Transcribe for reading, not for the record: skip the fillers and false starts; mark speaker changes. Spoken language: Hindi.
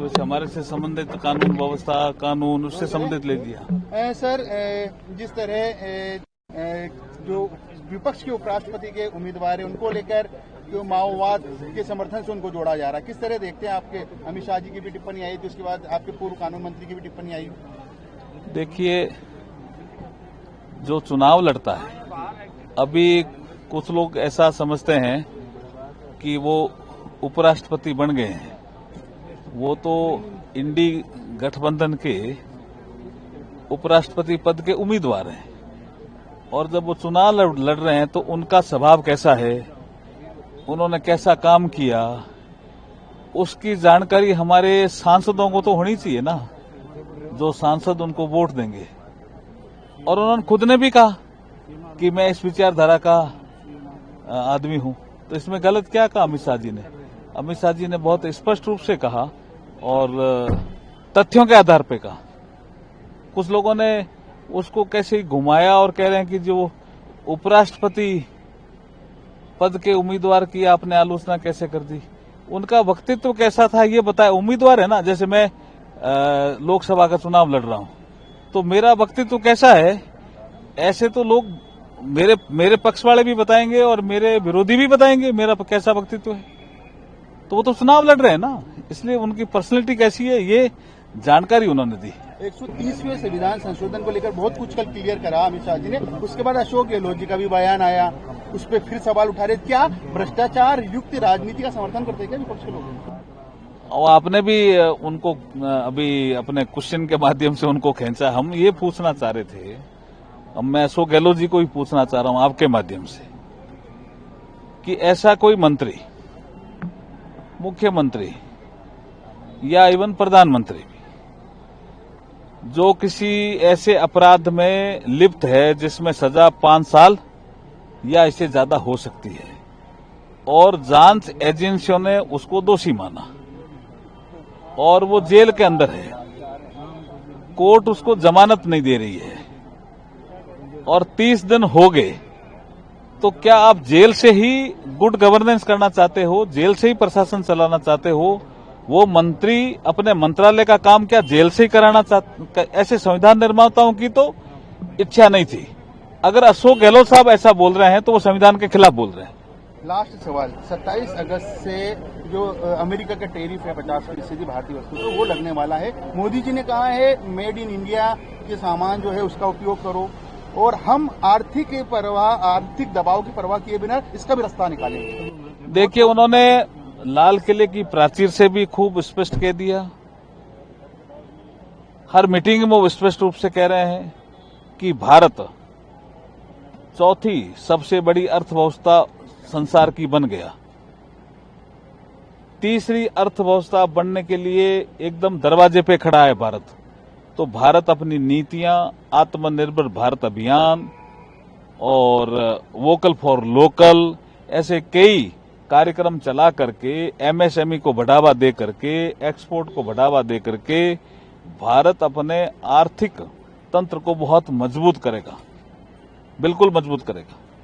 Speaker 1: वैसे हमारे से संबंधित कानून व्यवस्था, कानून उससे संबंधित ले लिया।
Speaker 2: सर, जिस तरह जो विपक्ष के उपराष्ट्रपति के उम्मीदवार हैं उनको लेकर जो माओवाद के समर्थन से उनको जोड़ा जा रहा है, किस तरह देखते हैं? आपके अमित शाह जी की भी टिप्पणी आई थी, उसके बाद आपके पूर्व कानून मंत्री की भी टिप्पणी आई।
Speaker 1: देखिए, जो चुनाव लड़ता है, अभी कुछ लोग ऐसा समझते हैं कि वो उपराष्ट्रपति बन गए हैं। वो तो इंडी गठबंधन के उपराष्ट्रपति पद के उम्मीदवार हैं, और जब वो चुनाव लड़ रहे हैं तो उनका स्वभाव कैसा है, उन्होंने कैसा काम किया, उसकी जानकारी हमारे सांसदों को तो होनी चाहिए ना, जो सांसद उनको वोट देंगे। और उन्होंने खुद ने भी कहा कि मैं इस विचारधारा का आदमी हूं, तो इसमें गलत क्या कहा अमित शाह जी ने? अमित शाह जी ने बहुत स्पष्ट रूप से कहा और तथ्यों के आधार पर कहा। कुछ लोगों ने उसको कैसे घुमाया और कह रहे हैं कि जो उपराष्ट्रपति पद के उम्मीदवार की आपने आलोचना कैसे कर दी। उनका व्यक्तित्व कैसा था ये बताया। उम्मीदवार है ना, जैसे मैं लोकसभा का चुनाव लड़ रहा हूं तो मेरा व्यक्तित्व कैसा है, ऐसे तो लोग मेरे पक्ष वाले भी बताएंगे और मेरे विरोधी भी बताएंगे मेरा कैसा व्यक्तित्व है। तो वो तो चुनाव लड़ रहे हैं ना, इसलिए उनकी पर्सनैलिटी कैसी है ये जानकारी उन्होंने दी।
Speaker 2: 130वें संविधान संशोधन को लेकर बहुत कुछ कल क्लियर करा अमित शाह जी ने। उसके बाद अशोक गहलोत जी का भी बयान आया, उस पर फिर सवाल उठा रहे। क्या भ्रष्टाचार युक्त राजनीति का समर्थन करते हैं क्या विपक्ष के लोग?
Speaker 1: और आपने भी उनको अभी अपने क्वेश्चन के माध्यम से उनको खींचा। हम ये पूछना चाह रहे थे, अब मैं अशोक गहलोत जी को भी पूछना चाह रहा हूं आपके माध्यम से, कि ऐसा कोई मंत्री, मुख्यमंत्री या इवन प्रधानमंत्री भी जो किसी ऐसे अपराध में लिप्त है जिसमें सजा 5 साल या इससे ज्यादा हो सकती है और जांच एजेंसियों ने उसको दोषी माना और वो जेल के अंदर है, कोर्ट उसको जमानत नहीं दे रही है और 30 दिन हो गए, तो क्या आप जेल से ही गुड गवर्नेंस करना चाहते हो, जेल से ही प्रशासन चलाना चाहते हो? वो मंत्री अपने मंत्रालय का काम क्या जेल से ही कराना चाहते? ऐसे संविधान निर्माताओं की तो इच्छा नहीं थी। अगर अशोक गहलोत साहब ऐसा बोल रहे हैं तो वो संविधान के खिलाफ बोल रहे हैं।
Speaker 2: लास्ट सवाल, 27 अगस्त से जो अमेरिका का टैरिफ है 50% भारतीय वस्तु तो वो लगने वाला है। मोदी जी ने कहा है मेड इन इंडिया के सामान जो है उसका उपयोग करो और हम आर्थिक दबाव की परवाह किए बिना इसका भी रास्ता निकालेंगे।
Speaker 1: देखिए, उन्होंने लाल किले की प्राचीर से भी खूब स्पष्ट कह दिया। हर मीटिंग में वो स्पष्ट रूप से कह रहे हैं कि भारत चौथी सबसे बड़ी अर्थव्यवस्था संसार की बन गया। तीसरी अर्थव्यवस्था बनने के लिए एकदम दरवाजे पे खड़ा है भारत। तो भारत अपनी नीतियां, आत्मनिर्भर भारत अभियान और वोकल फॉर लोकल, ऐसे कई कार्यक्रम चला करके एमएसएमई को बढ़ावा दे करके, एक्सपोर्ट को बढ़ावा दे करके भारत अपने आर्थिक तंत्र को बहुत मजबूत करेगा, बिल्कुल मजबूत करेगा।